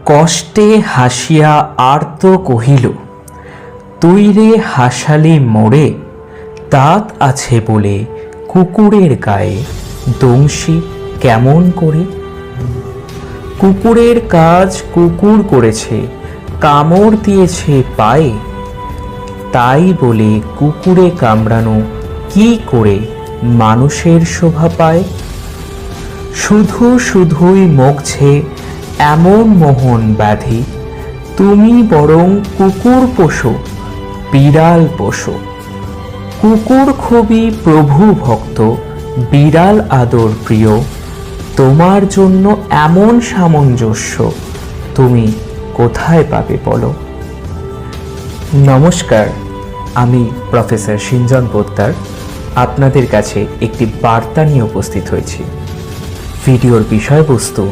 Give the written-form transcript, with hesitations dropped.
কষ্টে হাসিয়া আর্ত কহিল, তুই রে হাসালি মোরে, দাঁত আছে বলে কুকুরের গায়ে দংশি কেমন করে। কুকুরের কাজ কুকুর করেছে, কামড় দিয়েছে পায়ে, তাই বলে কুকুরে কামড়ানো কি করে মানুষের শোভা পায়। শুধু শুধুই মগছে এমন মোহন ব্যাধি, তুমি বরং কুকুর পোষো, বিড়াল পোষো। কুকুর খুবই প্রভু ভক্ত, বিড়াল আদর প্রিয়, তোমার জন্য এমন সামঞ্জস্য তুমি কোথায় পাবে বলো। নমস্কার, আমি প্রফেসর সিঞ্জন পোদ্দার আপনাদের কাছে একটি বার্তা নিয়ে উপস্থিত হয়েছি। ভিডিওর বিষয়বস্তু